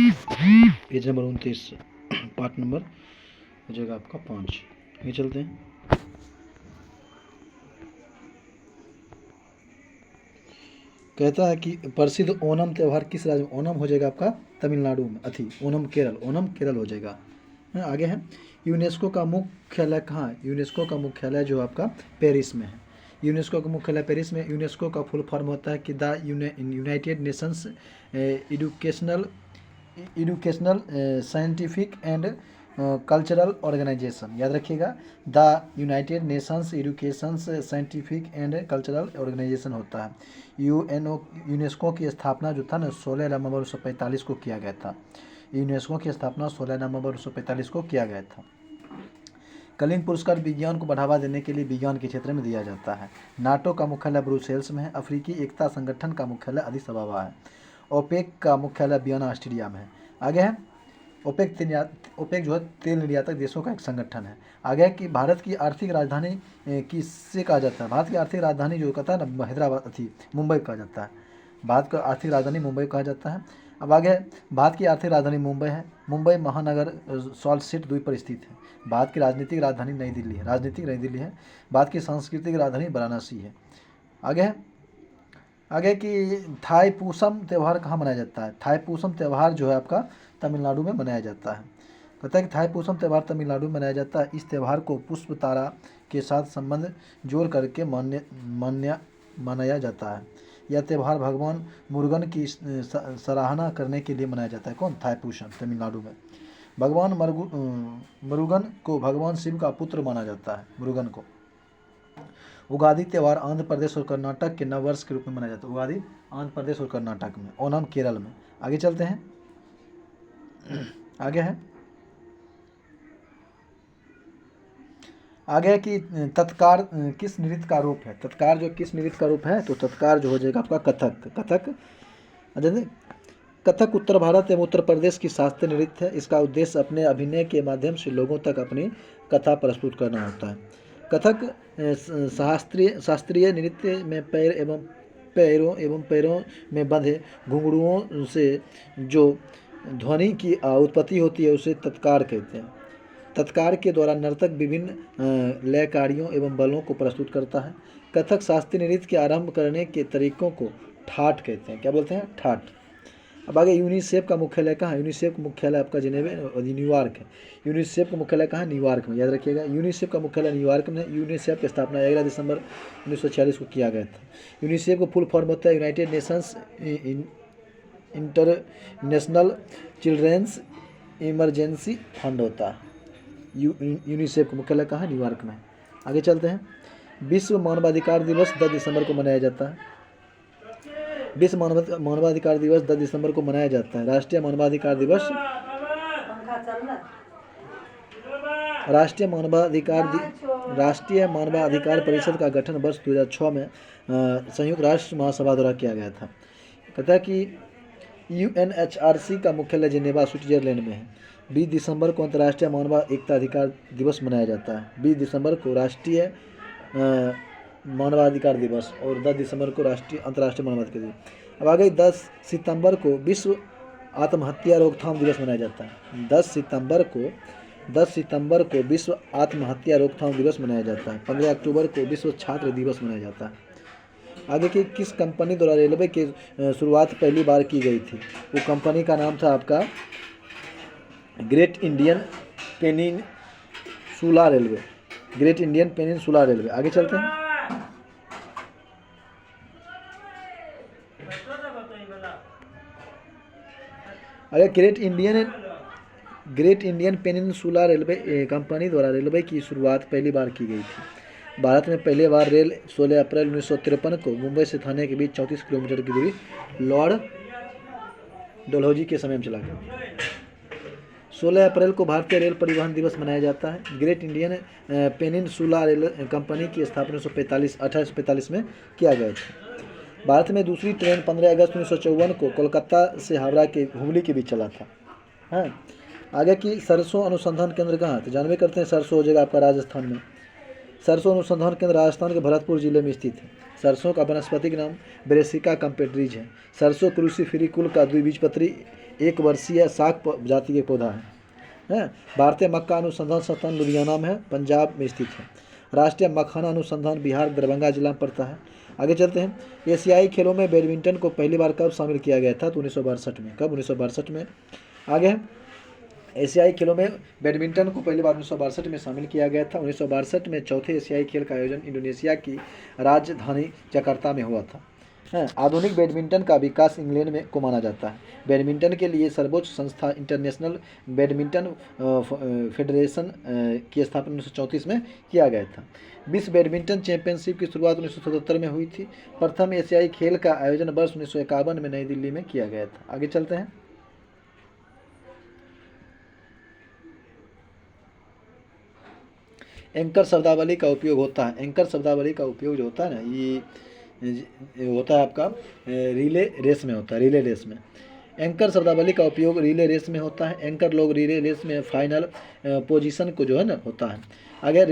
Page number 29, part number हो जाएगा आपका 5। ये चलते हैं। कहता है कि प्रसिद्ध ओणम त्यौहार किस राज्य में? ओणम हो जाएगा आपका तमिलनाडु में, ओणम केरल हो जाएगा। आगे है यूनेस्को का मुख्यालय कहाँ है? यूनेस्को का मुख्यालय जो आपका पेरिस में है। यूनेस्को का मुख्यालय पेरिस में। यूनेस्को का फुल फॉर्म होता है कि the United Nations Educational Scientific and Cultural Organization. याद रखिएगा, the United Nations Education Scientific and Cultural Organization होता है। यूनेस्को की स्थापना जो था ना 16 नवंबर 1945 को किया गया था। यूनेस्को की स्थापना 16 नवंबर 1945 को किया गया था। कलिंग पुरस्कार विज्ञान को बढ़ावा देने के लिए विज्ञान के क्षेत्र में दिया जाता है। नाटो का मुख्यालय ब्रुसेल्स में है। अफ्रीकी एकता संगठन का मुख्यालय अदिस अबाबा है। ओपेक का मुख्यालय वियना ऑस्ट्रिया में है। आगे है ओपेक जो है तेल निर्यातक देशों का एक संगठन है। आगे है कि भारत की आर्थिक राजधानी किससे कहा जाता है? भारत की आर्थिक राजधानी जो कहता है ना हैदराबाद मुंबई कहा जाता है। भारत का आर्थिक राजधानी मुंबई कहा जाता है। अब आगे भारत की आर्थिक राजधानी मुंबई है। मुंबई महानगर सॉल्ट द्वीप पर स्थित है। भारत की राजनीतिक राजधानी नई दिल्ली है। भारत की सांस्कृतिक राजधानी वाराणसी है। आगे कि थाईपुसम त्यौहार कहाँ मनाया जाता है? थाईपुसम त्यौहार जो है आपका तमिलनाडु में मनाया जाता है। कहता है कि थाईपुसम त्यौहार तमिलनाडु में मनाया जाता है। इस त्यौहार को पुष्प तारा के साथ संबंध जोड़ करके मनाया जाता है। यह त्यौहार भगवान मुरुगन की सराहना करने के लिए मनाया जाता है। कौन? थाईपुसम तमिलनाडु में। भगवान मुरुगन को भगवान शिव का पुत्र माना जाता है, मुरुगन को। उगादि त्यौहार आंध्र प्रदेश और कर्नाटक के नववर्ष के रूप में मनाया जाता है। उगादि आंध्र प्रदेश और कर्नाटक में, ओणम केरल में। आगे चलते हैं। आगे कि तत्कार किस नृत्य का रूप है? तत्कार जो किस नृत्य का रूप है? तो तत्कार जो हो जाएगा आपका कथक उत्तर भारत एवं उत्तर प्रदेश की शास्त्रीय नृत्य है। इसका उद्देश्य अपने अभिनय के माध्यम से लोगों तक अपनी कथा प्रस्तुत करना होता है। कथक शास्त्रीय नृत्य में पैरों में बंधे घुंघरुओं से जो ध्वनि की उत्पत्ति होती है उसे तत्कार कहते हैं। तत्कार के द्वारा नर्तक विभिन्न लयकारियों एवं बलों को प्रस्तुत करता है। कथक शास्त्रीय नृत्य के आरंभ करने के तरीकों को ठाठ कहते हैं। क्या बोलते हैं? ठाठ। अब आगे यूनिसेफ का मुख्यालय कहाँ है? यूनिसेफ का मुख्यालय आपका जिनेवा और न्यूयॉर्क है। यूनिसेफ का मुख्यालय कहाँ है? न्यूयॉर्क में। याद रखिएगा, यूनिसेफ का मुख्यालय न्यूयॉर्क में। यूनिसेफ की स्थापना 11 दिसंबर 1946 को किया गया था। यूनिसेफ का फुल फॉर्म होता है United Nations International Children's Emergency Fund होता है। यूनिसेफ का मुख्यालय कहाँ है? न्यूयॉर्क में। आगे चलते हैं। विश्व मानवाधिकार दिवस 10 दिसंबर को मनाया जाता है। विश्व मानवाधिकार दिवस 10 दिसंबर को मनाया जाता है। राष्ट्रीय मानवाधिकार परिषद का गठन वर्ष 2006 में संयुक्त राष्ट्र महासभा द्वारा किया गया था। कहता है कि UNHRC का मुख्यालय जिनेवा स्विट्जरलैंड में है। 20 दिसंबर को अंतर्राष्ट्रीय मानव एकता अधिकार दिवस मनाया जाता है। 20 दिसंबर को राष्ट्रीय मानवाधिकार दिवस और 10 दिसंबर को अंतर्राष्ट्रीय मानवाधिकार दिवस। अब आगे 10 सितंबर को विश्व आत्महत्या रोकथाम दिवस मनाया जाता है। 10 सितंबर को विश्व आत्महत्या रोकथाम दिवस मनाया जाता है। 15 अक्टूबर को विश्व छात्र दिवस मनाया जाता है। आगे की किस कंपनी द्वारा रेलवे की शुरुआत पहली बार की गई थी? वो कंपनी का नाम था आपका ग्रेट इंडियन पेनिनसुला रेलवे। आगे चलते हैं। अगर great Indian peninsula railway company द्वारा रेलवे की शुरुआत पहली बार की गई थी। भारत में पहली बार रेल 16 अप्रैल 1953 को मुंबई से थाने के बीच 34 किलोमीटर की दूरी लॉर्ड डलहौजी के समय में चला गया। 16 अप्रैल को भारतीय रेल परिवहन दिवस मनाया जाता है। Great Indian peninsula rail company की स्थापना 1845 में किया गया था। भारत में दूसरी ट्रेन 15 अगस्त 1954 को कोलकाता से हावड़ा के हुबली के बीच चला था। आगे की सरसों अनुसंधान केंद्र कहाँ? तो जानवे करते हैं, सरसों हो जाएगा आपका राजस्थान में। सरसों अनुसंधान केंद्र राजस्थान के भरतपुर जिले में स्थित है। सरसों का वानस्पतिक नाम ब्रेसिका कम्पेट्रीज है। सरसों क्रूसीफेरी कुल का द्विबीजपत्री एक वर्षीय शाक जाति के पौधा है। भारतीय मक्का अनुसंधान संस्थान लुधियाना में है, पंजाब में स्थित है। राष्ट्रीय मखाना अनुसंधान बिहार दरभंगा जिला में पड़ता है। आगे चलते हैं। एशियाई खेलों में बैडमिंटन को पहली बार कब शामिल किया गया था? तो 1962 में। कब? 1962 में। आगे एशियाई खेलों में बैडमिंटन को पहली बार 1962 में शामिल किया गया था। 1962 में चौथे एशियाई खेल का आयोजन इंडोनेशिया की राजधानी जकार्ता में हुआ था। आधुनिक बैडमिंटन का विकास इंग्लैंड में को माना जाता है। बैडमिंटन के लिए सर्वोच्च संस्था इंटरनेशनल बैडमिंटन फेडरेशन की स्थापना 1934 में किया गया था। विश्व बैडमिंटन चैंपियनशिप की शुरुआत 1977 में हुई थी। प्रथम एशियाई खेल का आयोजन वर्ष 1951 में नई दिल्ली में किया गया था। आगे चलते हैं। एंकर शब्दावली का उपयोग होता है। एंकर शब्दावली का उपयोग जो होता है ना, ये होता है आपका रिले रेस में होता है। रिले रेस में एंकर शब्दावली का उपयोग रिले रेस में होता है। एंकर लोग रिले रेस में फाइनल पोजीशन को जो है ना होता है। आगे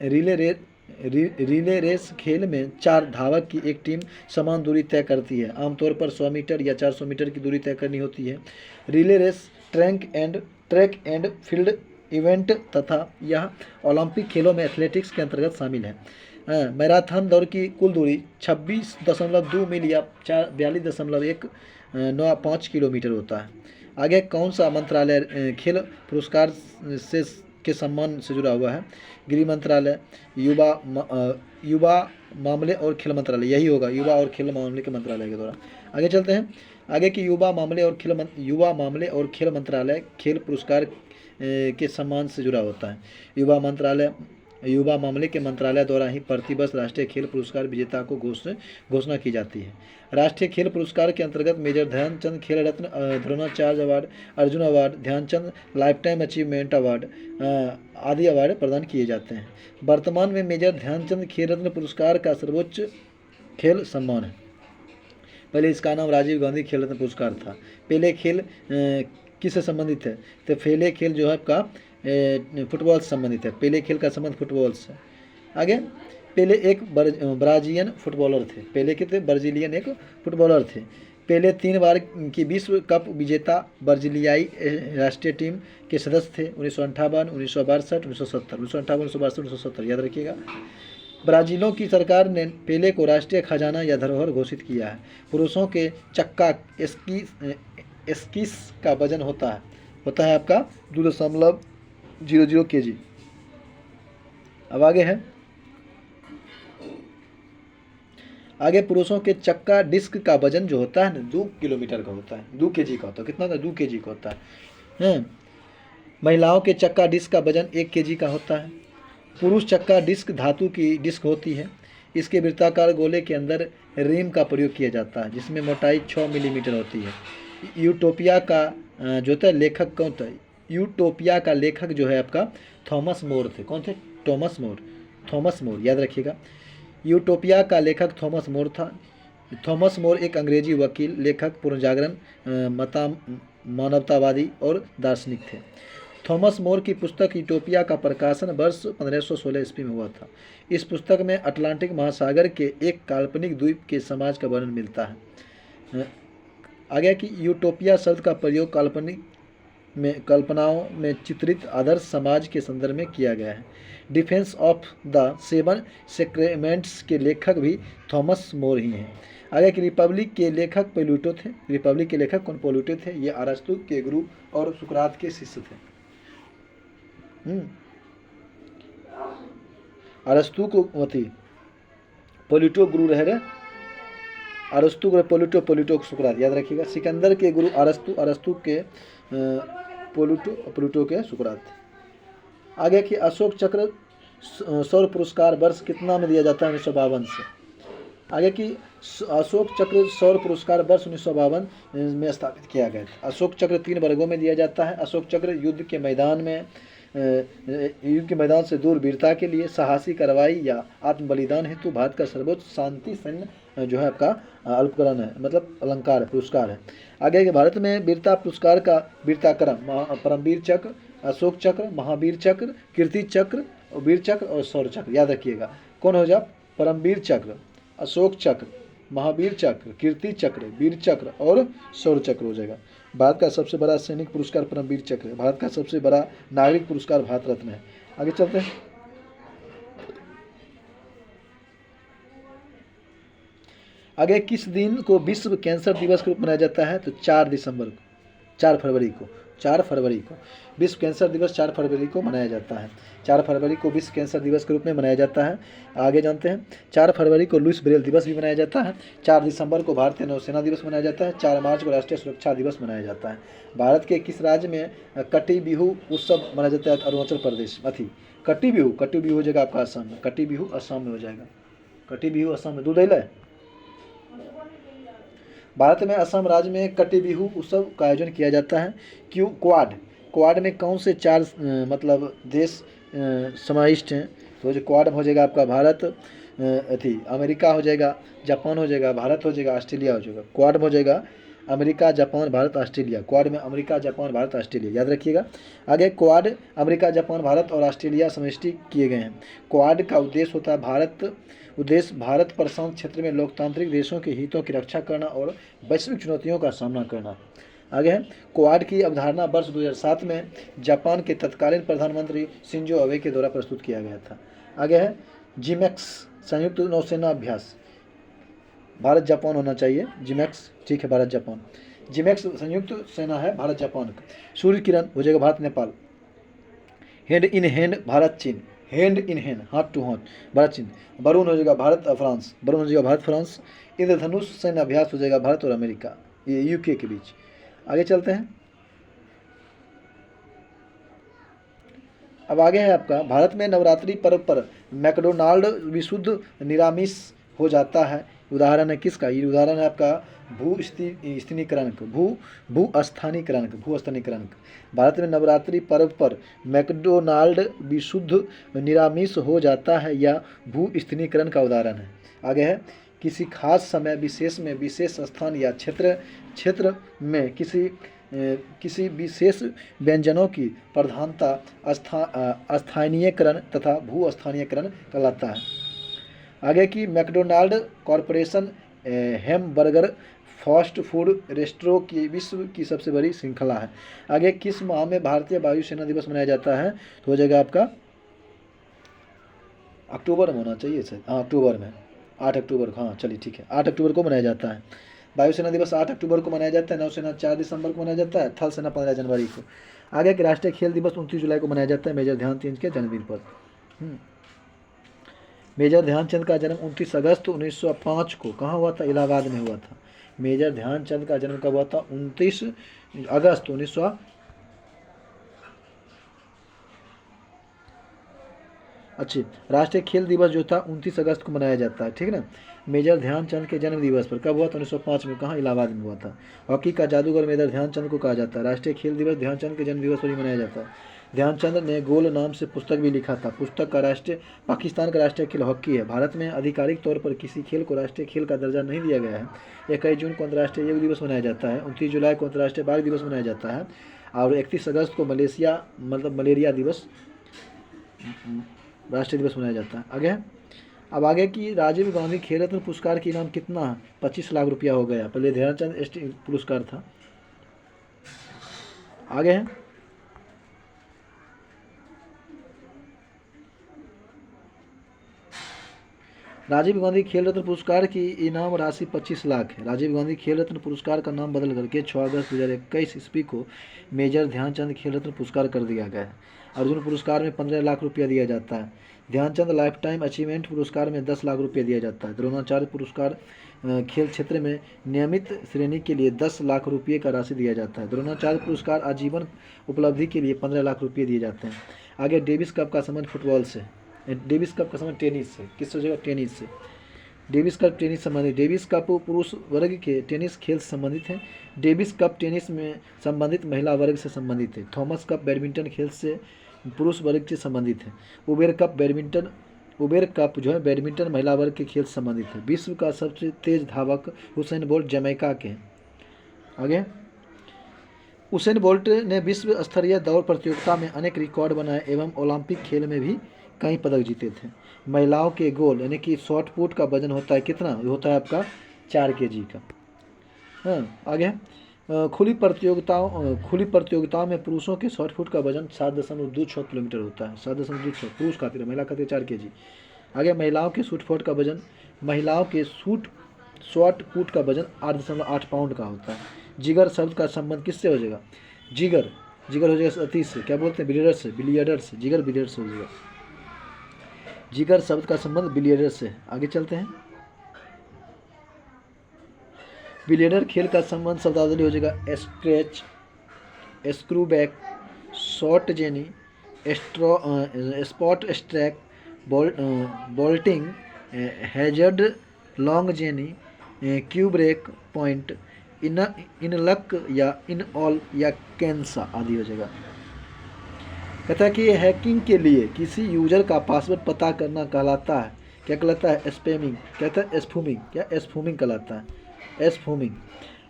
रिले रेस खेल में 4 धावक की एक टीम समान दूरी तय करती है। आमतौर पर 100 मीटर या 400 मीटर की दूरी तय करनी होती है। Relay race track and field event तथा यह ओलंपिक खेलों में एथलेटिक्स के अंतर्गत शामिल है। मैराथन दौड़ की कुल दूरी 26.2 मील या 42.195 किलोमीटर होता है। आगे कौन सा मंत्रालय खेल पुरस्कार से के सम्मान से जुड़ा हुआ है? गृह मंत्रालय, युवा मामले और खेल मंत्रालय, यही होगा, युवा और खेल मामले के मंत्रालय के द्वारा। आगे चलते हैं। आगे की युवा मामले और खेल मंत्रालय खेल पुरस्कार के सम्मान से जुड़ा होता है। युवा मामले के मंत्रालय द्वारा ही प्रतिवर्ष राष्ट्रीय खेल पुरस्कार विजेता को घोषणा की जाती है। राष्ट्रीय खेल पुरस्कार के अंतर्गत major Dhyanchand Khel Ratna, Dronacharya award, Arjuna award, Dhyanchand lifetime achievement award आदि अवार्ड प्रदान किए जाते हैं। वर्तमान में मेजर ध्यानचंद खेल रत्न पुरस्कार का सर्वोच्च खेल सम्मान है। पहले इसका नाम राजीव गांधी खेल रत्न पुरस्कार था। पहले खेल किससे संबंधित है? तो पहले खेल जो है आपका फुटबॉल से संबंधित है। पहले खेल का संबंध फुटबॉल से। आगे पहले एक ब्राजीलियन फुटबॉलर थे। पहले के थे ब्राजीलियन एक फुटबॉलर थे। पहले 3 बार की विश्व कप विजेता ब्राजीलियाई राष्ट्रीय टीम के सदस्य थे। 1958, 1962, 1970। 1958, 1962, 1970 याद रखिएगा। ब्राज़ीलों की सरकार ने पेले को राष्ट्रीय खजाना या धरोहर घोषित किया है। पुरुषों के चक्का एस्कीस का वजन होता है आपका 2.00 kg। अब आगे है। आगे पुरुषों के चक्का डिस्क का वजन जो होता है ना 2 किलोमीटर का होता है, 2 kg का होता है। कितना? 2 kg का होता है। महिलाओं के चक्का डिस्क का वजन 1 kg का होता है। पुरुष चक्का डिस्क धातु की डिस्क होती है। इसके वृत्ताकार गोले के अंदर रिम का प्रयोग किया जाता है जिसमें मोटाई 6 मिलीमीटर होती है। यूटोपिया का जो था लेखक कौन था? यूटोपिया का लेखक जो है आपका थॉमस मोर थे। कौन थे? थॉमस मोर याद रखिएगा। यूटोपिया का लेखक थॉमस मोर था। थॉमस मोर एक अंग्रेजी वकील, लेखक, पुनर्जागरण मानवतावादी और दार्शनिक थे। थॉमस मोर की पुस्तक यूटोपिया का प्रकाशन वर्ष 1516 ईस्वी में हुआ था। इस पुस्तक में अटलांटिक महासागर के एक काल्पनिक द्वीप के समाज का वर्णन मिलता है। आगे कि यूटोपिया शब्द का प्रयोग कल्पनाओं में चित्रित आदर्श समाज के संदर्भ में किया गया है। डिफेंस ऑफ द 7 सेक्रेमेंट्स के लेखक भी थॉमस मोर ही हैं। आगे कि रिपब्लिक के लेखक प्लेटो थे। रिपब्लिक के लेखक कौन? प्लेटो थे। ये अरस्तु के गुरु और सुकरात के शिष्य थे। अरस्तु को प्लेटो गुरु रहे, अरस्तु को प्लेटो को सुकरात याद रखिएगा। सिकंदर के गुरु अरस्तु के प्लेटो के सुकरात। आगे कि अशोक चक्र सौर पुरस्कार वर्ष कितना में दिया जाता है? 1952 से। आगे कि अशोक चक्र सौर पुरस्कार वर्ष 1952 में स्थापित किया गया था। अशोक चक्र 3 वर्गों में दिया जाता है। अशोक चक्र युद्ध के मैदान से दूर वीरता के लिए, साहसी कार्रवाई या आत्म बलिदान हेतु भारत का सर्वोच्च शांति सैन्य जो है आपका अल्पकरण है, मतलब अलंकार पुरस्कार है। आगे के भारत में वीरता पुरस्कार का वीरता क्रम परमवीर चक्र, अशोक चक्र, महावीर चक्र, कीर्ति चक्र और वीर चक्र और शौर्य चक्र याद रखिएगा। कौन हो जाए? परमवीर चक्र, अशोक चक्र, महावीर चक्र, कीर्ति चक्र, वीर चक्र और शौर्य चक्र हो जाएगा। भारत का सबसे बड़ा सैनिक पुरस्कार परमवीर चक्र है। भारत का सबसे बड़ा नागरिक पुरस्कार भारत रत्न है। आगे चलते हैं। आगे किस दिन को विश्व कैंसर दिवस के रूप में मनाया जाता है? तो 4 दिसंबर को, 4 फरवरी को, 4 फरवरी को विश्व कैंसर दिवस 4 फरवरी को मनाया जाता है। 4 फरवरी को विश्व कैंसर दिवस के रूप में मनाया जाता है। आगे जानते हैं। 4 फरवरी को लुइस ब्रेल दिवस भी मनाया जाता है। 4 दिसंबर को भारतीय नौसेना दिवस मनाया जाता है। 4 मार्च को राष्ट्रीय सुरक्षा दिवस मनाया जाता है। भारत के किस राज्य में कटी बिहू उत्सव मनाया जाता है? अरुणाचल प्रदेश। कटी बिहू हो जाएगा आपका असम में। कटी बिहू असम में हो जाएगा। कटी बिहू असम में। दूध है। भारत में असम राज्य में कटी बिहू उत्सव का आयोजन किया जाता है। क्वाड में कौन से 4 मतलब देश समाविष्ट हैं? तो जो क्वाड हो जाएगा आपका भारत, अमेरिका हो जाएगा, जापान हो जाएगा, भारत हो जाएगा, ऑस्ट्रेलिया हो जाएगा। क्वाड हो जाएगा America, Japan, Bharat, Australia. Quad में अमेरिका, जापान, भारत, ऑस्ट्रेलिया याद रखिएगा। आगे क्वाड अमेरिका, जापान, भारत और ऑस्ट्रेलिया समष्टि किए गए हैं। क्वाड का उद्देश्य होता है भारत प्रशांत क्षेत्र में लोकतांत्रिक देशों के हितों की रक्षा करना और वैश्विक चुनौतियों का सामना करना। आगे है क्वाड की अवधारणा वर्ष 2007 में जापान के तत्कालीन प्रधानमंत्री शिंजो अबे के द्वारा प्रस्तुत किया गया था। आगे है जिमेक्स संयुक्त नौसेना अभ्यास। भारत जापान होना चाहिए जिमेक्स, ठीक है, भारत जापान। जिमेक्स संयुक्त सेना है भारत जापान का। सूर्य किरण हो जाएगा Bharat Nepal. Hand in hand Bharat चीन। हैंड इन हैंड, हाथ टू हाथ, भारत चीन। बरून हो जाएगा भारत फ्रांस। बरून हो जाएगा भारत फ्रांस। इंद्रधनुष सैन्य अभ्यास हो जाएगा भारत और अमेरिका, ये यूके के बीच। आगे चलते हैं। अब आगे है आपका भारत में नवरात्रि पर्व पर मैकडोनाल्ड विशुद्ध निरामिष हो जाता है। उदाहरण है किसका? ये उदाहरण है आपका भूस्थानीकरण का। भारत में नवरात्रि पर्व पर मैकडोनाल्ड विशुद्ध निरामिष हो जाता है या भूस्थानीकरण का उदाहरण है। आगे है किसी खास समय विशेष में विशेष स्थान या क्षेत्र में किसी विशेष व्यंजनों की प्रधानता स्थानीयकरण तथा भूस्थानीयकरण कहलाता है। आगे की McDonald corporation hamburger fast food रेस्टोरों की विश्व की सबसे बड़ी श्रृंखला है। आगे किस माह में भारतीय वायुसेना दिवस मनाया जाता है? तो हो जाएगा आपका अक्टूबर में होना चाहिए सर। हाँ, अक्टूबर में 8 अक्टूबर को। हाँ चलिए ठीक है, 8 अक्टूबर को मनाया जाता है। वायुसेना दिवस 8 अक्टूबर को मनाया जाता है। नौसेना 4 दिसंबर को मनाया जाता है। थल सेना 15 जनवरी को। आगे के राष्ट्रीय खेल दिवस 29 जुलाई को मनाया जाता है मेजर ध्यानचंद के जन्मदिन पर। मेजर ध्यानचंद का जन्म 29 अगस्त 1905 को कहाँ हुआ था? इलाहाबाद में हुआ था। मेजर ध्यानचंद का जन्म कब हुआ था? 29 अगस्त 1900। अच्छी राष्ट्रीय खेल दिवस जो था 29 अगस्त को मनाया जाता है, ठीक है ना। मेजर ध्यानचंद के जन्म दिवस पर कब हुआ था? 1905 में। कहाँ? इलाहाबाद में हुआ था। हॉकी का जादूगर मेजर ध्यानचंद को कहा जाता है। राष्ट्रीय खेल दिवस ध्यानचंद के जन्म दिवस पर ही मनाया जाता है। ध्यानचंद ने गोल नाम से पुस्तक भी लिखा था। पुस्तक का पाकिस्तान का राष्ट्रीय खेल हॉकी है। भारत में आधिकारिक तौर पर किसी खेल को राष्ट्रीय खेल का दर्जा नहीं दिया गया है। 21 जून को अंतर्राष्ट्रीय योग दिवस मनाया जाता है। 29 जुलाई को अंतर्राष्ट्रीय बाघ दिवस मनाया जाता है और 31 अगस्त को मलेरिया दिवस राष्ट्रीय दिवस मनाया जाता है। आगे अब आगे की राजीव गांधी खेल रत्न पुरस्कार की इनाम कितना है? 25 लाख रुपया हो गया। पहले ध्यानचंद पुरस्कार था। आगे है राजीव गांधी खेल रत्न पुरस्कार की इनाम राशि 25 लाख है। राजीव गांधी खेल रत्न पुरस्कार का नाम बदल करके 6 अगस्त 2021 ईस्वी को मेजर ध्यानचंद खेल रत्न पुरस्कार कर दिया गया है। अर्जुन पुरस्कार में 15 लाख रुपया दिया जाता है। ध्यानचंद लाइफ टाइम अचीवमेंट पुरस्कार में 10 लाख रुपया दिया जाता है। द्रोणाचार्य पुरस्कार खेल क्षेत्र में नियमित श्रेणी के लिए 10 लाख रुपये का राशि दिया जाता है। द्रोणाचार्य पुरस्कार आजीवन उपलब्धि के लिए 15 लाख रुपये दिए जाते हैं। आगे डेविस कप का संबंध फुटबॉल से, डेविस कप का संबंध टेनिस से। किस जगह? टेनिस से। डेविस कप टेनिस संबंधित। डेविस कप पुरुष वर्ग के टेनिस खेल से संबंधित है। डेविस कप टेनिस में संबंधित महिला वर्ग से संबंधित है। थॉमस कप बैडमिंटन खेल से पुरुष वर्ग से संबंधित है। उबेर कप जो है बैडमिंटन महिला वर्ग के खेल से संबंधित है। विश्व का सबसे तेज धावक हुसैन बोल्ट जमैका के। आगे हुसैन बोल्ट ने विश्व स्तरीय दौड़ प्रतियोगिता में अनेक रिकॉर्ड बनाए एवं ओलंपिक खेल में भी कई पदक जीते थे। महिलाओं के गोल यानी कि शॉट पुट का वजन होता है कितना, ये होता है आपका 4 kg का। हाँ, आगे खुली प्रतियोगिताओं में पुरुषों के शॉट पुट का वजन 7.26 किलोमीटर होता है। 7.26 पुरुष खातिर, महिला खातिर 4 kg। आगे महिलाओं के शॉट पुट का वजन 8.8 पाउंड का होता है। जिगर शब्द का संबंध किससे हो जाएगा, जिगर हो जाएगा सतीश से, क्या बोलते हैं, बिलियर्डर से, जिगर बिलियर्ड से हो जाएगा। जिगर शब्द का संबंध बिलियर्डर से। आगे चलते हैं। बिलियर्डर खेल का संबंध शब्दावली हो जाएगा stretch, screw back, short jenny, spot stroke, bolting, hazard, long jenny, cue break point, in luck या इन ऑल या कैंसा आदि हो जाएगा। कहता है कि हैकिंग के लिए किसी यूजर का पासवर्ड पता करना कहलाता है, क्या कहलाता है, स्पैमिंग, कहता है स्पूमिंग, क्या स्पूमिंग कहलाता है, स्पूमिंग।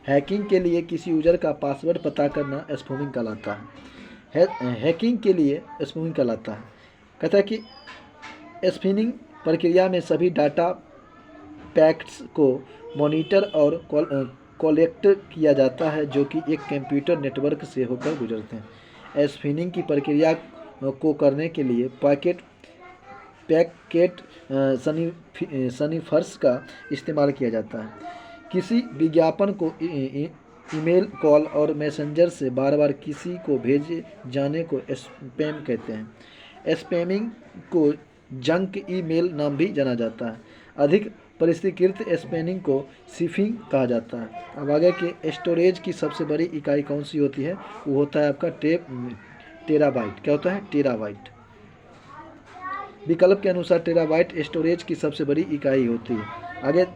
हैकिंग के लिए किसी यूजर का पासवर्ड पता करना स्पूमिंग कहलाता है, हैकिंग के लिए स्पूमिंग कहलाता है। कहता है कि स्पिनिंग प्रक्रिया में सभी डाटा पैकेट्स को मॉनिटर और कलेक्ट किया जाता है जो कि एक कंप्यूटर नेटवर्क से होकर गुजरते हैं। स्पिनिंग की प्रक्रिया को करने के लिए पैकेट सनीफर्स का इस्तेमाल किया जाता है। किसी विज्ञापन को ईमेल, कॉल और मैसेंजर से बार बार किसी को भेजे जाने को स्पैम कहते हैं। स्पैमिंग को जंक ईमेल नाम भी जाना जाता है। अधिक परिष्कृत स्पैमिंग को सिफिंग कहा जाता है। अब आगे कि स्टोरेज की सबसे बड़ी इकाई कौन सी होती है, वो होता है आपका टेराबाइट। क्या होता है, टेराबाइट। विकल्प के अनुसार टेराबाइट स्टोरेज की सबसे बड़ी इकाई होती है। आगे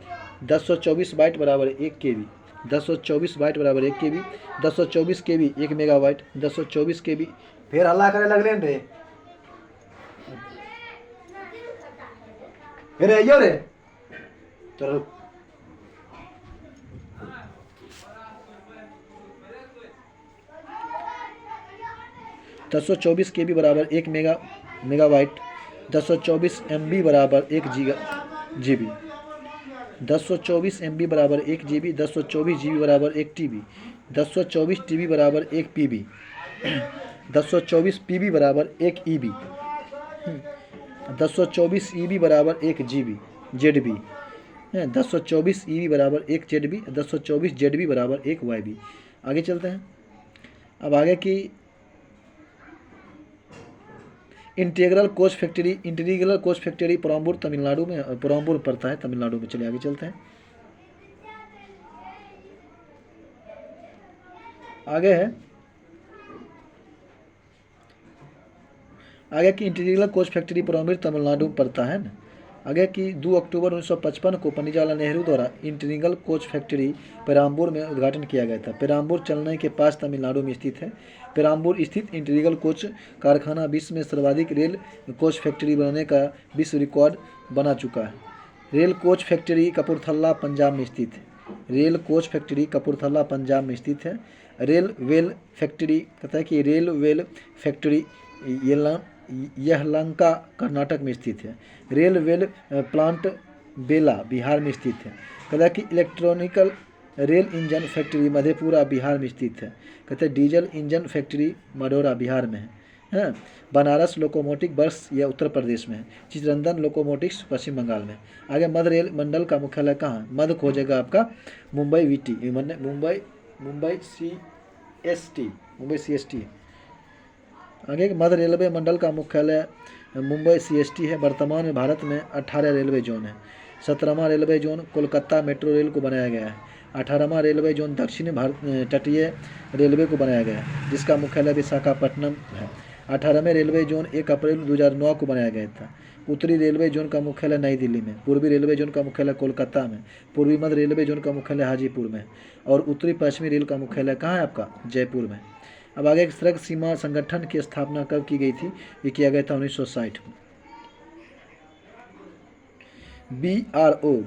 1024 बाइट बराबर 1 KB, 1024 बाइट बराबर 1 KB, 1024 KB 1 मेगाबाइट, 1024 KB। फिर हल्ला करे लगले रे, फिर आइयो रे, चलो 1024 KB बराबर 1 मेगाबाइट, 1024 MB बराबर 1 GB, 1024 MB बराबर 1 GB, 1024 GB बराबर 1 TB, 1024 TB बराबर 1 PB, 1024 PB बराबर 1 EB, 1024 EB बराबर 1 ZB, 1024 EB बराबर 1 ZB, 1024 ZB बराबर 1 YB। आगे चलते हैं। अब आगे की इंटीग्रल कोच फैक्ट्री परम्बूर तमिलनाडु में, परम्बूर पड़ता है तमिलनाडु में। चलिए आगे चलते हैं। आगे है आगे की इंटीग्रल कोच फैक्ट्री परम्बूर तमिलनाडु में पड़ता है ना। आगे की 2 अक्टूबर 1955 को पंडित जवाहरलाल नेहरू द्वारा इंटीग्रल कोच फैक्ट्री पेराम्बूर में उद्घाटन किया गया था। पेराम्बूर चेन्नई के पास तमिलनाडु में स्थित है। पेराम्बूर स्थित इंटीग्रल कोच कारखाना विश्व में सर्वाधिक रेल कोच फैक्ट्री बनाने का विश्व रिकॉर्ड बना चुका है। Rail coach factory Kapurthala Punjab में स्थित है। Rail coach factory Kapurthala Punjab में स्थित है। रेल वेल फैक्ट्री, कहता है कि rail well factory Yelahanka Karnataka में स्थित है। रेल वेल प्लांट बेला बिहार में स्थित है। कहता है कि electronical rail engine factory Madhepura Bihar में स्थित है। कहते हैं diesel engine factory Marhaura Bihar में है। बनारस लोकोमोटिव वर्क्स यह उत्तर प्रदेश में है। चित्ररंजन लोकोमोटिव्स पश्चिम बंगाल में। आगे मध्य रेल मंडल का मुख्यालय कहाँ है, मध्य खोजेगा आपका मुंबई VT, मुंबई CST। आगे मध्य रेलवे मंडल का मुख्यालय मुंबई CST है। वर्तमान में भारत में 18 रेलवे जोन है। 17वां railway zone Kolkata metro rail को बनाया गया है। 18वां रेलवे जोन दक्षिण भारत तटीय रेलवे को बनाया गया है जिसका मुख्यालय विशाखापट्टनम है। 18वें रेलवे जोन 1 अप्रैल 2009 को बनाया गया था। उत्तरी रेलवे जोन का मुख्यालय नई दिल्ली में। पूर्वी रेलवे जोन का मुख्यालय कोलकाता में। पूर्वी मध्य रेलवे जोन का मुख्यालय हाजीपुर में। और उत्तरी पश्चिमी रेल का मुख्यालय कहाँ है आपका, जयपुर में। अब आगे सड़क सीमा संगठन की स्थापना कब की गई थी, ये किया गया था 1960 में। BRO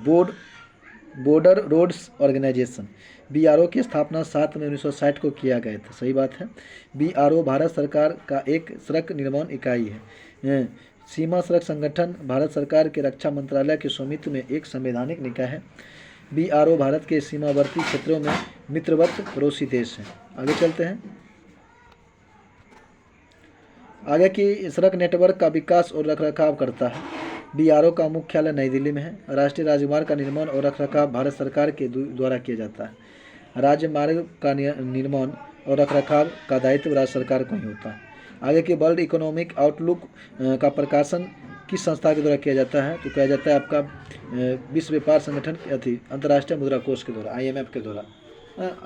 Border Roads Organization, BRO की स्थापना 7 मई 1960 को किया गया था। सही बात है। BRO भारत सरकार का एक सड़क निर्माण इकाई है। सीमा सड़क संगठन भारत सरकार के रक्षा मंत्रालय के स्वामित्व में एक संवैधानिक निकाय है। BRO भारत के सीमावर्ती क्षेत्रों में मित्रवत पड़ोसी देश है। आगे चलते हैं। आगे की सड़क नेटवर्क का विकास और रखरखाव करता है। BRO का मुख्यालय नई दिल्ली में है। राष्ट्रीय राजमार्ग का निर्माण और रखरखाव भारत सरकार के द्वारा किया जाता है। राज्य मार्ग का निर्माण और रखरखाव का दायित्व राज्य सरकार को ही होता है। आगे की वर्ल्ड इकोनॉमिक आउटलुक का प्रकाशन किस संस्था के द्वारा किया जाता है? तो किया जाता है आपका विश्व व्यापार संगठन अंतर्राष्ट्रीय मुद्रा कोष के द्वारा, IMF के द्वारा,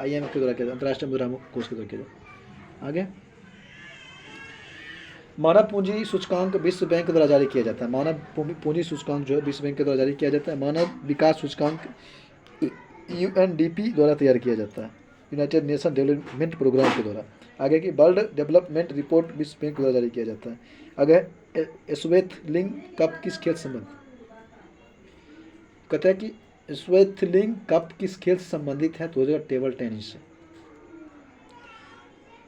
IMF के द्वारा किया जाता है, अंतर्राष्ट्रीय मुद्रा कोष के द्वारा किया जाता है। आगे मानव पूंजी सूचकांक विश्व बैंक द्वारा जारी किया जाता है। मानव पूंजी सूचकांक जो है विश्व बैंक के द्वारा जारी किया जाता है। मानव विकास सूचकांक UNDP द्वारा तैयार किया जाता है, यूनाइटेड नेशन डेवलपमेंट प्रोग्राम के द्वारा। आगे की वर्ल्ड डेवलपमेंट रिपोर्ट विश्व बैंक द्वारा जारी किया जाता है। आगे एस्वेथलिंग कप किस खेल से संबंधित? कहते हैं कि एस्वेथलिंग कप किस खेल से संबंधित है? तो हो जाएगा टेबल टेनिस से।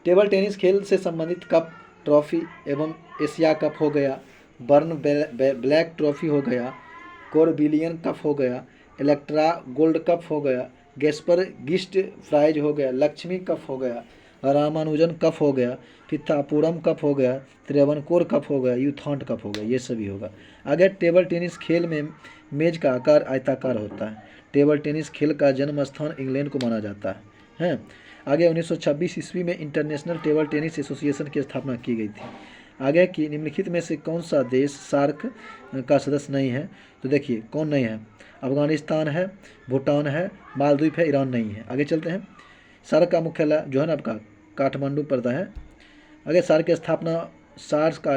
टेबल टेनिस खेल से संबंधित कप, ट्रॉफी एवं एशिया कप हो गया, बर्न ब्लैक ट्रॉफी हो गया, कोरबिलियन कप हो गया, इलेक्ट्रा गोल्ड कप हो गया, गैस्पर गिस्ट प्राइज हो गया, लक्ष्मी कप हो गया, रामानुजन कप हो गया, पिथापुरम कप हो गया, त्रिवेंकोर कप हो गया, यूथॉन्ट कप हो गया, ये सभी होगा। आगे टेबल टेनिस खेल में मेज का आकार आयताकार होता है। टेबल टेनिस खेल का जन्म स्थान इंग्लैंड को माना जाता है। आगे 1926 ईस्वी में इंटरनेशनल टेबल टेनिस एसोसिएशन की स्थापना की गई थी। आगे की निम्नलिखित में से कौन सा देश सार्क का सदस्य नहीं है? तो देखिए कौन नहीं है, अफगानिस्तान है, भूटान है, मालदीव है, ईरान नहीं है। आगे चलते हैं। सार्क का मुख्यालय जो है ना आपका काठमांडू पड़ता है। आगे सार्क का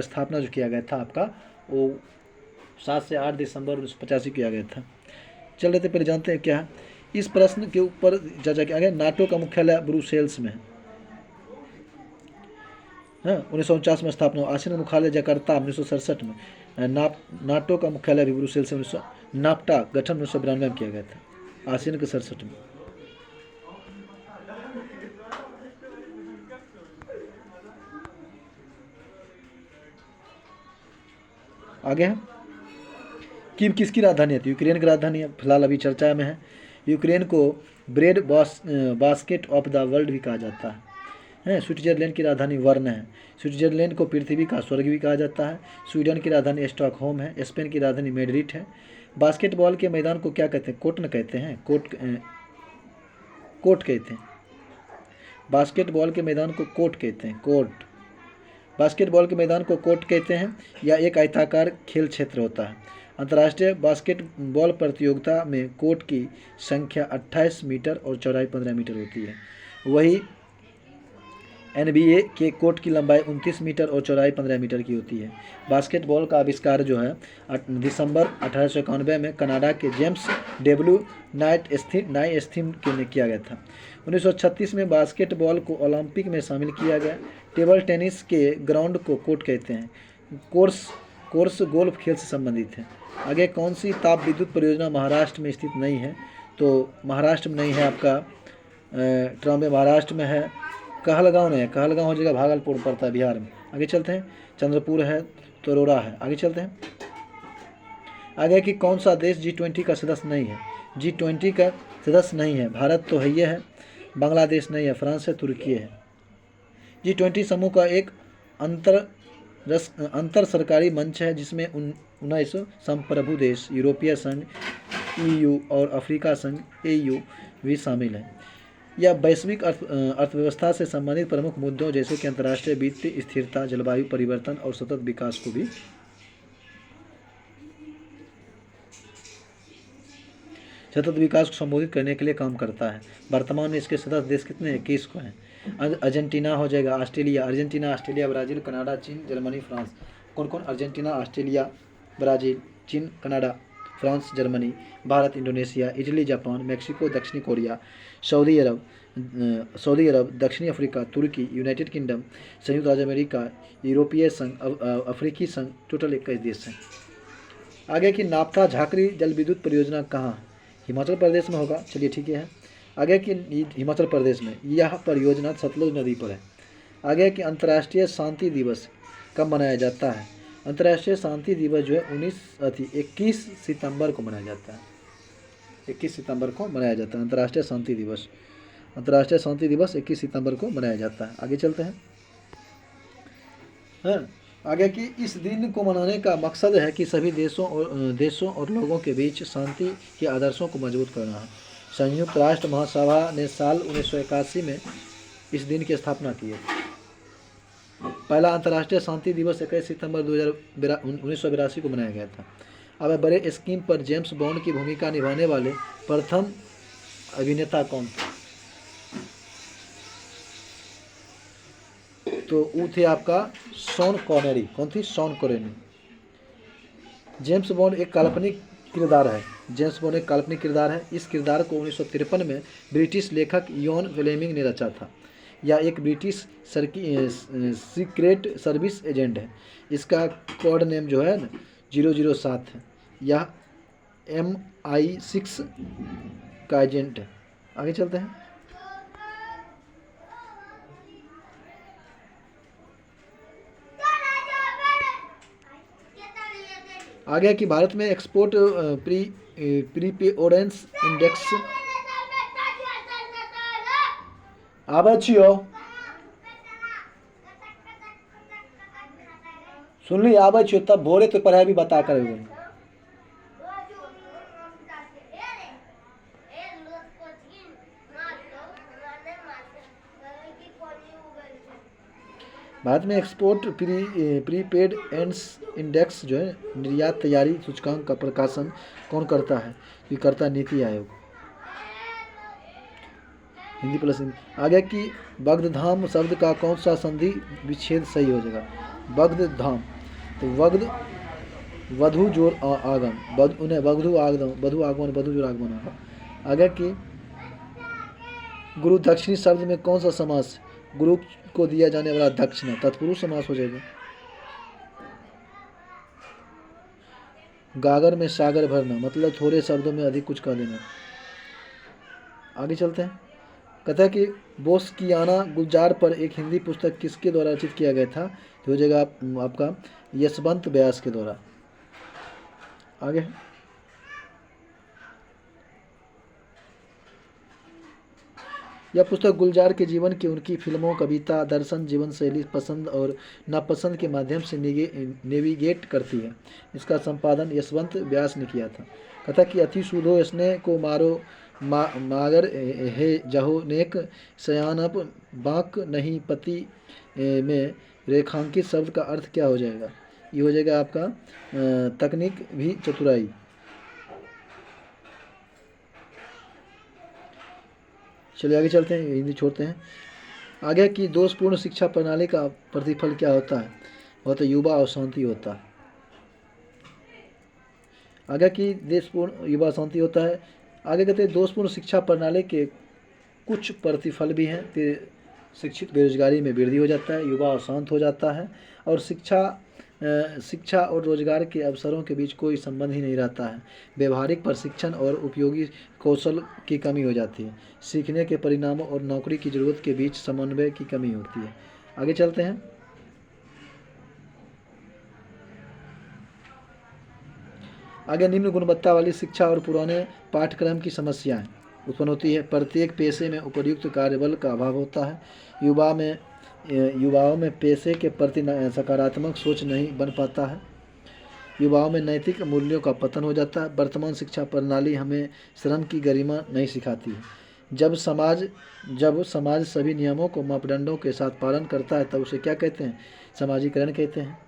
स्थापना जो किया गया था आपका वो 7 से 8 दिसंबर 1985 किया गया था। चल रहे थे, पहले जानते हैं क्या है इस प्रश्न के ऊपर चर्चा किया गया। नाटो का मुख्यालय ब्रुसेल्स में है। 1949 में स्थापना हुआ। आसियान मुख्यालय जकार्ता 1967 में। नाटो का मुख्यालय भी ब्रुसेल्स में। नाफ्टा गठन 1992 में किया गया था, आसियान के 67 में। आगे है कीव किसकी राजधानी है? यूक्रेन की राजधानी है, फिलहाल अभी चर्चा में है। यूक्रेन को bread basket of the world भी कहा जाता है। स्विट्जरलैंड की राजधानी वर्न है। स्विट्जरलैंड को पृथ्वी का स्वर्ग भी कहा जाता है। स्वीडन की राजधानी स्टॉकहोम है। स्पेन की राजधानी मैड्रिड है। बास्केटबॉल के मैदान को क्या कहते हैं? कोर्ट न कहते हैं, कोर्ट कहते हैं। बास्केटबॉल के मैदान को कोर्ट कहते हैं, कोर्ट। बास्केटबॉल के मैदान को कोर्ट कहते हैं। यह एक आयताकार खेल क्षेत्र होता है। अंतर्राष्ट्रीय बास्केटबॉल प्रतियोगिता में कोर्ट की संख्या 28 मीटर और चौड़ाई 15 मीटर होती है। वही NBA के कोर्ट की लंबाई 29 मीटर और चौड़ाई 15 मीटर की होती है। बास्केटबॉल का आविष्कार जो है दिसंबर 1891 में कनाडा के जेम्स डब्ल्यू नाइस्मिथ ने किया गया था। 1936 में बास्केटबॉल को ओलंपिक में शामिल किया गया। टेबल टेनिस के ग्राउंड को कोर्ट कहते हैं। कोर्स गोल्फ खेल से संबंधित है। आगे कौन सी ताप विद्युत परियोजना महाराष्ट्र में स्थित नहीं है? तो महाराष्ट्र में नहीं है आपका ट्रॉम्बे महाराष्ट्र में है। कहलगांव नहीं है, कहलगांव हो जाएगा भागलपुर पड़ता है बिहार में। आगे चलते हैं। चंद्रपुर है, तरोड़ा है। आगे चलते हैं। आगे कि कौन सा देश G20 का सदस्य नहीं है? G20 का सदस्य नहीं है। भारत तो है, ये है। बांग्लादेश नहीं है, फ्रांस है, तुर्की है। G20 समूह का एक अंतर सरकारी मंच है जिसमें 19 संप्रभु देश, यूरोपीय संघ EU और अफ्रीका संघ AU भी शामिल है। यह वैश्विक अर्थव्यवस्था से संबंधित प्रमुख मुद्दों जैसे कि अंतर्राष्ट्रीय वित्तीय स्थिरता, जलवायु परिवर्तन और सतत विकास को भी संबोधित करने के लिए काम करता है। वर्तमान में इसके सदस्य देश कितने हैं? 21 को हैं। अर्जेंटीना हो जाएगा, अर्जेंटीना, ऑस्ट्रेलिया, ब्राज़ील, कनाडा, चीन, जर्मनी, फ्रांस। कौन कौन? अर्जेंटीना, ऑस्ट्रेलिया, ब्राज़ील, चीन, Canada, France, Germany, Bharat, Indonesia, Italy, Japan, Mexico, दक्षिणी कोरिया, सऊदी अरब, दक्षिणी अफ्रीका, तुर्की, यूनाइटेड किंगडम, संयुक्त राज्य अमेरिका, यूरोपीय संघ, अफ्रीकी संघ। टोटल 21 देश हैं। आगे की नाफ्ता झाकरी जल विद्युत परियोजना कहाँ? हिमाचल प्रदेश में होगा। चलिए ठीक है। आगे की हिमाचल प्रदेश में यह परियोजना सतलुज नदी पर है। आगे की अंतर्राष्ट्रीय शांति दिवस कब मनाया जाता है? अंतर्राष्ट्रीय शांति दिवस जो है 21 सितंबर को मनाया जाता है। 21 सितंबर को मनाया जाता है अंतर्राष्ट्रीय शांति दिवस। अंतर्राष्ट्रीय शांति दिवस 21 सितंबर को मनाया जाता है। आगे चलते हैं। हाँ, आगे कि इस दिन को मनाने का मकसद है कि सभी देशों और लोगों के बीच शांति के आदर्शों को मजबूत करना है। संयुक्त राष्ट्र महासभा ने साल 1981 में इस दिन की स्थापना की है। पहला अंतर्राष्ट्रीय शांति दिवस 21 सितंबर 1982 को मनाया गया था। अब बड़े स्क्रीन पर जेम्स बॉन्ड की भूमिका निभाने वाले प्रथम अभिनेता कौन थे? तो वो थे आपका शॉन कॉनेरी। कौन थी? Shawn Connery. जेम्स बॉन्ड एक काल्पनिक किरदार है। जेम्स बॉन्ड एक काल्पनिक किरदार है। इस किरदार को 1953 में ब्रिटिश लेखक इयॉन फ्लेमिंग ने रचा था। यह एक ब्रिटिश सीक्रेट सर्विस एजेंट है। इसका कोड नेम जो है 007 है। यह MI6 का एजेंट है। आगे चलते हैं। आगे कि भारत में एक्सपोर्ट प्रीपेओरेंस इंडेक्स आबै छियो, सुनली आबै छियो तब भोरे तो पढ़ाई भी बता कर भारत में एक्सपोर्ट प्रीपेड एंड्स इंडेक्स जो है निर्यात तैयारी सूचकांक का प्रकाशन कौन करता है? ये करता है नीति आयोग। हिंदी प्लस हिंदी। आगे कि बगधाम शब्द का कौन सा संधि विच्छेद सही हो जाएगा? बगधाम तो वधु जोर आगम उन्हें वधु आगमन वधु जोर आगमन होगा। आगे कि गुरु दक्षिणी शब्द में कौन सा समास? गुरु को दिया जाने वाला दक्षिणा तत्पुरुष समास हो जाएगा। गागर में सागर भरना मतलब थोड़े शब्दों में अधिक कुछ कह देना। आगे चलते हैं। कहता है कि बोस्कियाना गुलजार पर एक हिंदी पुस्तक किसके द्वारा रचित किया गया था? तो हो जाएगा आपका यशवंत व्यास के द्वारा। आगे यह पुस्तक गुलजार के जीवन की उनकी फिल्मों, कविता, दर्शन, जीवन शैली, पसंद और नापसंद के माध्यम से नेविगेट करती है। इसका संपादन यशवंत व्यास ने किया था। कथा कि अति सूधो स्नेह को मारो मागर हे जहो नेक सयानप बाक नहीं पति में रेखांकित शब्द का अर्थ क्या हो जाएगा? ये हो जाएगा आपका तकनीक भी चतुराई। चलिए आगे चलते हैं, हिंदी छोड़ते हैं। आगे की दोषपूर्ण शिक्षा प्रणाली का प्रतिफल क्या होता है? वह तो युवा अशांति होता है। आगे की देशपूर्ण युवा शांति होता है। आगे कहते हैं दोषपूर्ण शिक्षा प्रणाली के कुछ प्रतिफल भी हैं कि शिक्षित बेरोजगारी में वृद्धि हो जाता है, युवा अशांत हो जाता है और शिक्षा और रोजगार के अवसरों के बीच कोई संबंध ही नहीं रहता है। व्यवहारिक प्रशिक्षण और उपयोगी कौशल की कमी हो जाती है। सीखने के परिणामों और नौकरी की ज़रूरत के बीच समन्वय की कमी होती है। आगे चलते हैं। आगे निम्न गुणवत्ता वाली शिक्षा और पुराने पाठ्यक्रम की समस्याएं उत्पन्न होती है। प्रत्येक पेशे में उपयुक्त कार्यबल का अभाव होता है। युवाओं में पेशे के प्रति सकारात्मक सोच नहीं बन पाता है। युवाओं में नैतिक मूल्यों का पतन हो जाता है। वर्तमान शिक्षा प्रणाली हमें श्रम की गरिमा नहीं सिखाती है। जब समाज सभी नियमों को मापदंडों के साथ पालन करता है तब उसे क्या कहते हैं? समाजीकरण कहते हैं।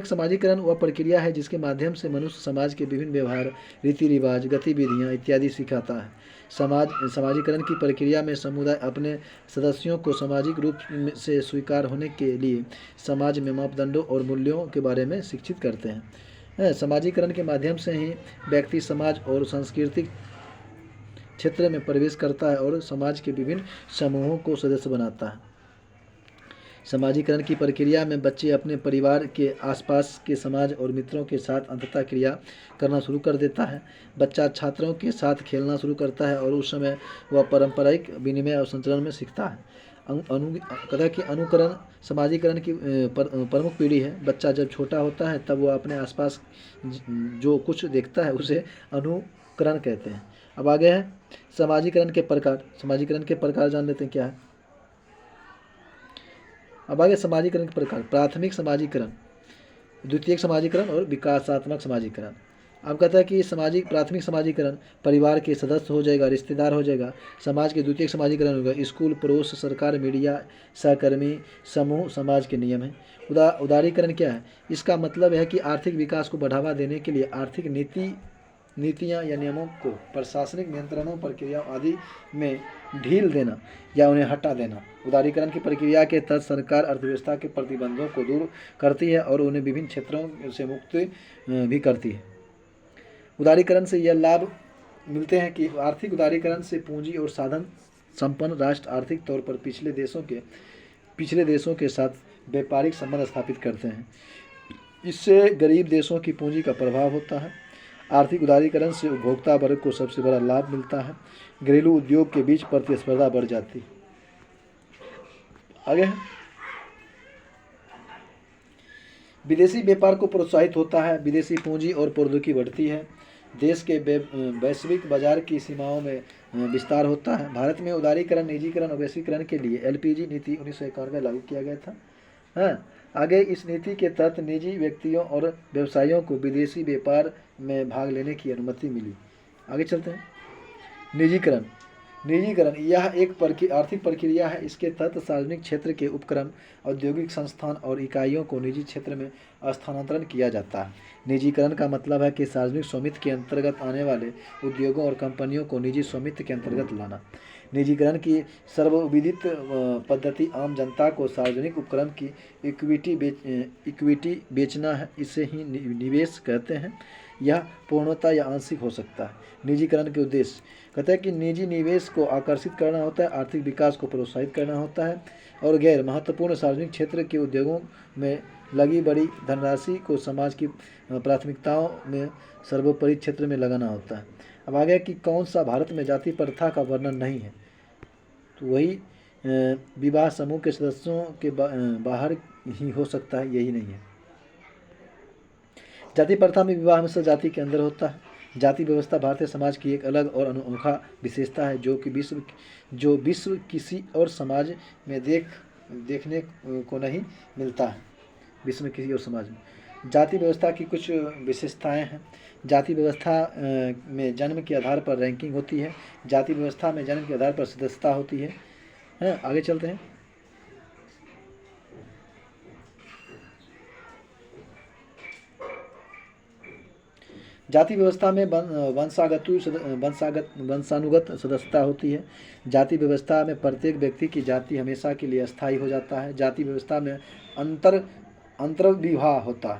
समाजीकरण वह प्रक्रिया है जिसके माध्यम से मनुष्य समाज के विभिन्न व्यवहार, रीति रिवाज, गतिविधियाँ इत्यादि सिखाता है। समाजीकरण की प्रक्रिया में समुदाय अपने सदस्यों को सामाजिक रूप से स्वीकार होने के लिए समाज में मापदंडों और मूल्यों के बारे में शिक्षित करते हैं। समाजीकरण के माध्यम से ही व्यक्ति समाज और सांस्कृतिक क्षेत्र में प्रवेश करता है और समाज के विभिन्न समूहों को सदस्य बनाता है। समाजीकरण की प्रक्रिया में बच्चे अपने परिवार के आसपास के समाज और मित्रों के साथ अंततः क्रिया करना शुरू कर देता है। बच्चा छात्रों के साथ खेलना शुरू करता है और उस समय वह पारंपरिक विनिमय और संचरण में सीखता है। कहता है कि अनुकरण समाजीकरण की प्रमुख पीढ़ी है। बच्चा जब छोटा होता है तब वो अपने आसपास जो कुछ देखता है उसे अनुकरण कहते हैं। अब आगे है समाजीकरण के प्रकार। समाजीकरण के प्रकार जान लेते हैं क्या है। अब आगे समाजीकरण के प्रकार, प्राथमिक समाजीकरण, द्वितीयक समाजीकरण और विकासात्मक समाजीकरण। अब कहता है कि प्राथमिक समाजीकरण परिवार के सदस्य हो जाएगा, रिश्तेदार हो जाएगा। समाज के द्वितीयक समाजीकरण होगा स्कूल, पड़ोस, सरकार, मीडिया, सहकर्मी, समूह, समाज के नियम है। उदारीकरण क्या है, इसका मतलब है कि आर्थिक विकास को बढ़ावा देने के लिए आर्थिक नीतियाँ या नियमों को प्रशासनिक नियंत्रणों, प्रक्रियाओं आदि में ढील देना या उन्हें हटा देना। उदारीकरण की प्रक्रिया के तहत सरकार अर्थव्यवस्था के प्रतिबंधों को दूर करती है और उन्हें विभिन्न क्षेत्रों से मुक्त भी करती है। उदारीकरण से यह लाभ मिलते हैं कि आर्थिक उदारीकरण से पूंजी और साधन संपन्न राष्ट्र आर्थिक तौर पर पिछले देशों के साथ व्यापारिक संबंध स्थापित करते हैं। इससे गरीब देशों की पूंजी का प्रभाव होता है। आर्थिक उदारीकरण से उपभोक्ता वर्ग को सबसे बड़ा लाभ मिलता है। घरेलू उद्योग के बीच प्रतिस्पर्धा बढ़ जाती है। आगे है विदेशी व्यापार को प्रोत्साहित होता है। विदेशी पूंजी और प्रौद्योगिकी बढ़ती है। देश के वैश्विक बाजार की सीमाओं में विस्तार होता है। भारत में उदारीकरण, निजीकरण और वैश्वीकरण के लिए एलपीजी नीति 1951 में लागू किया गया था। हाँ, आगे इस नीति के तहत निजी व्यक्तियों और व्यवसायियों को विदेशी व्यापार में भाग लेने की अनुमति मिली। आगे चलते हैं। निजीकरण यह एक आर्थिक प्रक्रिया है। इसके तहत सार्वजनिक क्षेत्र के उपक्रम, औद्योगिक संस्थान और इकाइयों को निजी क्षेत्र में स्थानांतरण किया जाता है। निजीकरण का मतलब है कि सार्वजनिक स्वामित्व के अंतर्गत आने वाले उद्योगों और कंपनियों को निजी स्वामित्व के अंतर्गत लाना। निजीकरण की सर्वविदित पद्धति आम जनता को सार्वजनिक उपक्रम की इक्विटी बेचना है। इसे ही निवेश कहते हैं। यह पूर्णतः या आंशिक हो सकता है। निजीकरण के उद्देश्य कहते हैं कि निजी निवेश को आकर्षित करना होता है, आर्थिक विकास को प्रोत्साहित करना होता है और गैर महत्वपूर्ण सार्वजनिक क्षेत्र के उद्योगों में लगी बड़ी धनराशि को समाज की प्राथमिकताओं में सर्वोपरि क्षेत्र में लगाना होता है। अब आगे कि कौन सा भारत में जाति प्रथा का वर्णन नहीं है, तो वही विवाह समूह के सदस्यों के बाहर ही हो सकता है, यही नहीं है। जाति प्रथा में विवाह हमेशा जाति के अंदर होता है। जाति व्यवस्था भारतीय समाज की एक अलग और अनोखा विशेषता है जो विश्व किसी और समाज में देखने को नहीं मिलता है। विश्व में किसी और समाज में जाति व्यवस्था की कुछ विशेषताएं हैं। जाति व्यवस्था में जन्म के आधार पर रैंकिंग होती है। जाति व्यवस्था में जन्म के आधार पर सदस्यता होती है। आगे चलते हैं। जाति व्यवस्था में वंशानुगत सदस्यता होती है। जाति व्यवस्था में प्रत्येक व्यक्ति की जाति हमेशा के लिए अस्थायी हो जाता है। जाति व्यवस्था में अंतर्विवाह होता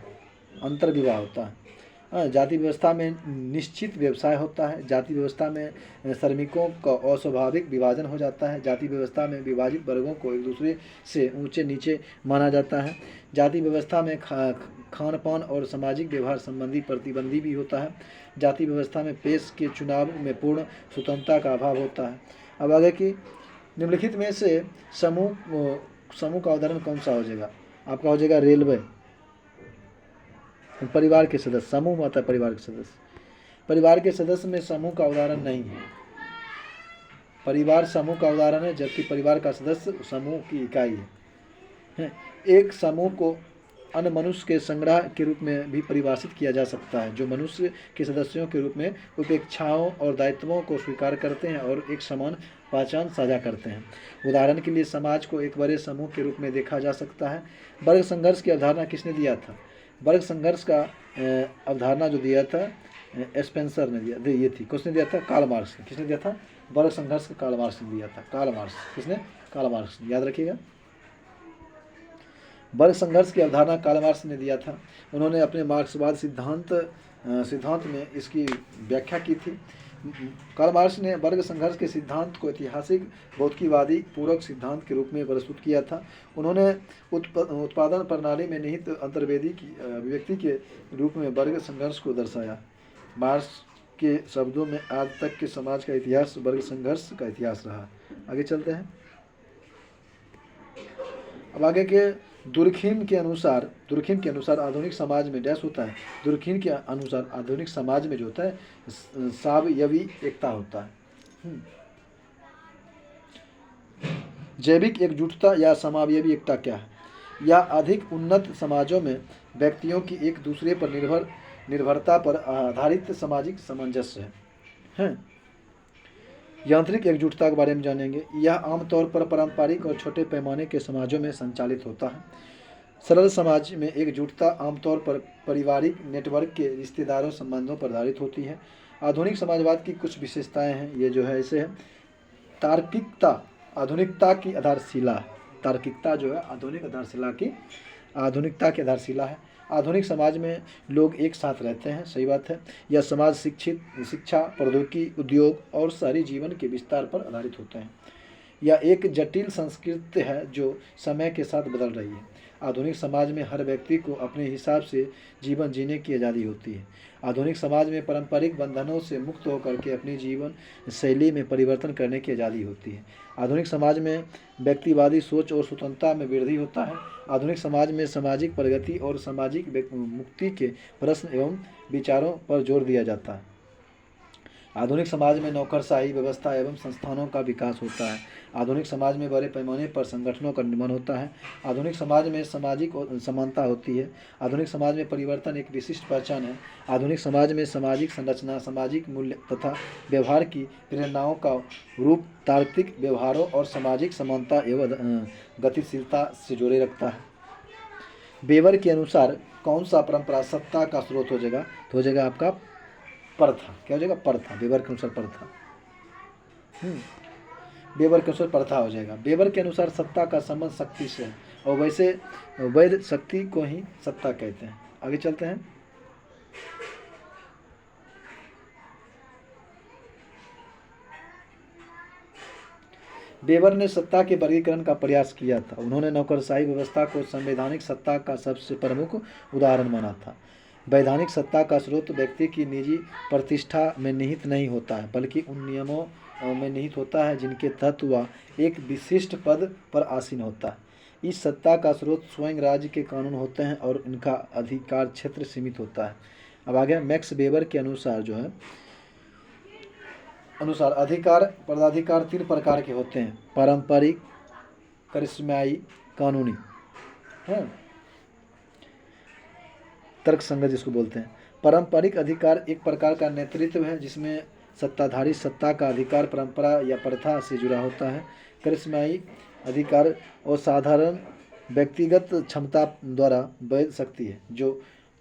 है। जाति व्यवस्था में निश्चित व्यवसाय होता है। जाति व्यवस्था में श्रमिकों का अस्वाभाविक विभाजन हो जाता है। जाति व्यवस्था में विभाजित वर्गों को एक दूसरे से ऊंचे नीचे माना जाता है। जाति व्यवस्था में खान पान और सामाजिक व्यवहार संबंधी प्रतिबंधी भी होता है। जाति व्यवस्था में प्रेस के चुनाव में पूर्ण स्वतंत्रता का अभाव होता है। अब आगे की निम्नलिखित में से समूह का उदाहरण कौन सा हो जाएगा, आपका हो जाएगा रेलवे। परिवार के सदस्य, समूह में आता है परिवार के सदस्य। परिवार के सदस्य में समूह का उदाहरण नहीं है। परिवार समूह का उदाहरण है, जबकि परिवार का सदस्य समूह की इकाई है। एक समूह को अन्य मनुष्य के संग्रह के रूप में भी परिभाषित किया जा सकता है, जो मनुष्य के सदस्यों के रूप में उपेक्षाओं और दायित्वों को स्वीकार करते हैं और एक समान पहचान साझा करते हैं। उदाहरण के लिए समाज को एक बड़े समूह के रूप में देखा जा सकता है। वर्ग संघर्ष की अवधारणा किसने दिया था? वर्ग संघर्ष का अवधारणा जो दिया था स्पेंसर ने दिया, ये थी, किसने दिया था? कार्ल मार्क्स ने। किसने दिया था? वर्ग संघर्ष का कार्ल मार्क्स ने दिया था। कार्ल मार्क्स, किसने? कार्ल मार्क्स ने, याद रखिएगा। वर्ग संघर्ष की अवधारणा कार्ल मार्क्स ने दिया था। उन्होंने अपने मार्क्सवाद सिद्धांत में इसकी व्याख्या की थी। कार्ल मार्क्स ने वर्ग संघर्ष के सिद्धांत को ऐतिहासिक भौतिकवादी पूरक सिद्धांत के रूप में प्रस्तुत किया था। उन्होंने उत्पादन प्रणाली में निहित अंतर्वेदी की अभिव्यक्ति के रूप में वर्ग संघर्ष को दर्शाया। मार्क्स के शब्दों में आज तक के समाज का इतिहास वर्ग संघर्ष का इतिहास रहा। आगे चलते हैं। अब आगे के दुर्खिम के अनुसार आधुनिक समाज में डैश होता है। दुर्खिम के अनुसार आधुनिक समाज में जो होता है सावयवी एकता होता है। जैविक एकजुटता या समावयवी एकता क्या है? या अधिक उन्नत समाजों में व्यक्तियों की एक दूसरे पर निर्भरता पर आधारित सामाजिक सामंजस्य है। यांत्रिक एकजुटता के बारे में जानेंगे। यह आमतौर पर पारंपरिक और छोटे पैमाने के समाजों में संचालित होता है। सरल समाज में एकजुटता आमतौर पर पारिवारिक नेटवर्क के रिश्तेदारों संबंधों पर आधारित होती है। आधुनिक समाजवाद की कुछ विशेषताएं हैं, ये जो है ऐसे है। तार्किकता आधुनिकता की आधारशिला है। तार्किकता जो है आधुनिकता की आधारशिला है। आधुनिक समाज में लोग एक साथ रहते हैं, सही बात है। यह समाज शिक्षा, प्रौद्योगिकी, उद्योग और शहरी जीवन के विस्तार पर आधारित होते हैं। यह एक जटिल संस्कृति है जो समय के साथ बदल रही है। आधुनिक समाज में हर व्यक्ति को अपने हिसाब से जीवन जीने की आज़ादी होती है। आधुनिक समाज में पारंपरिक बंधनों से मुक्त होकर के अपनी जीवन शैली में परिवर्तन करने की आज़ादी होती है। आधुनिक समाज में व्यक्तिवादी सोच और स्वतंत्रता में वृद्धि होता है। आधुनिक समाज में सामाजिक प्रगति और सामाजिक मुक्ति के प्रश्न एवं विचारों पर जोर दिया जाता है। आधुनिक समाज में नौकरशाही व्यवस्था एवं संस्थानों का विकास होता है। आधुनिक समाज में बड़े पैमाने पर संगठनों का निर्माण होता है। आधुनिक समाज में सामाजिक समानता होती है। आधुनिक समाज में परिवर्तन एक विशिष्ट पहचान है। आधुनिक समाज में सामाजिक संरचना, सामाजिक मूल्य तथा व्यवहार की प्रेरणाओं का रूप तार्किक व्यवहारों और सामाजिक समानता एवं गतिशीलता से जोड़े रखता है। वेबर के अनुसार कौन सा परंपरा सत्ता का स्रोत हो जाएगा? तो हो जाएगा आपका प्रथा। क्या हो जाएगा? प्रथा। वेबर के अनुसार प्रथा। वेबर के अनुसार प्रथा हो जाएगा। वेबर के अनुसार सत्ता का संबंध शक्ति से है और वैसे वैध शक्ति को ही सत्ता कहते हैं। आगे चलते हैं। वेबर ने सत्ता के वर्गीकरण का प्रयास किया था। उन्होंने नौकरशाही व्यवस्था को संवैधानिक सत्ता का सबसे प्रमुख उदाहरण माना था। वैधानिक सत्ता का स्रोत व्यक्ति की निजी प्रतिष्ठा में निहित नहीं होता है, बल्कि उन नियमों में निहित होता है जिनके तहत वह एक विशिष्ट पद पर आसीन होता है। इस सत्ता का स्रोत स्वयं राज्य के कानून होते हैं और इनका अधिकार क्षेत्र सीमित होता है। अब आगे मैक्स वेबर के अनुसार जो है अधिकार पदाधिकार 3 प्रकार के होते हैं। पारंपरिक, करिश्माई, कानूनी, है तर्क संगत जिसको बोलते हैं। पारंपरिक अधिकार एक प्रकार का नेतृत्व है जिसमें सत्ताधारी सत्ता का अधिकार परंपरा या प्रथा से जुड़ा होता है। करिश्माई अधिकार और साधारण व्यक्तिगत क्षमता द्वारा वैध शक्ति है जो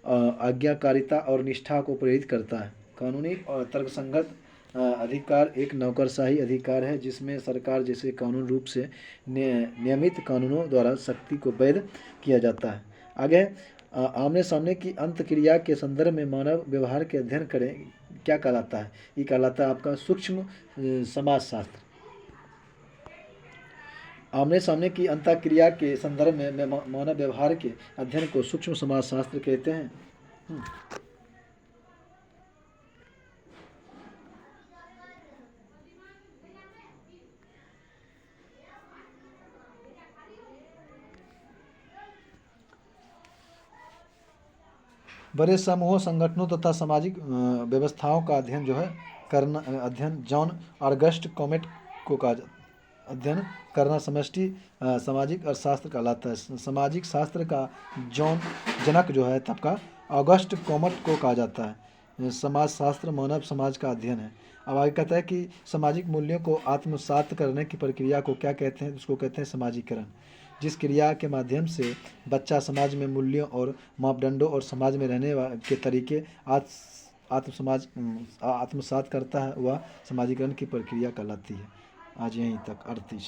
आज्ञाकारिता और निष्ठा को प्रेरित करता है। कानूनी और तर्कसंगत अधिकार एक नौकरशाही अधिकार है जिसमें सरकार जैसे कानून रूप से नियमित कानूनों द्वारा शक्ति को वैध किया जाता है। आगे आमने सामने की अंतक्रिया के संदर्भ में मानव व्यवहार के अध्ययन करें, क्या कहलाता है? ये कहलाता है आपका सूक्ष्म समाजशास्त्र। आमने सामने की अंतक्रिया के संदर्भ में मानव व्यवहार के अध्ययन को सूक्ष्म समाजशास्त्र कहते हैं। बड़े समूहों, संगठनों तथा सामाजिक व्यवस्थाओं का अध्ययन जो है अध्ययन जॉन ऑगस्ट कॉमेट को अध्ययन करना समष्टि सामाजिक अर्थशास्त्र कहलाता है। सामाजिक शास्त्र का जनक जो है तब का ऑगस्ट कॉमेट को कहा जाता है। समाजशास्त्र मानव समाज का अध्ययन है। अब आगे कहता है कि सामाजिक मूल्यों को आत्मसात करने की प्रक्रिया को क्या कहते हैं? उसको कहते हैं समाजीकरण। जिस क्रिया के माध्यम से बच्चा समाज में मूल्यों और मापदंडों और समाज में रहने के तरीके आत्मसात करता है, वह समाजीकरण की प्रक्रिया कहलाती है। आज यहीं तक 38।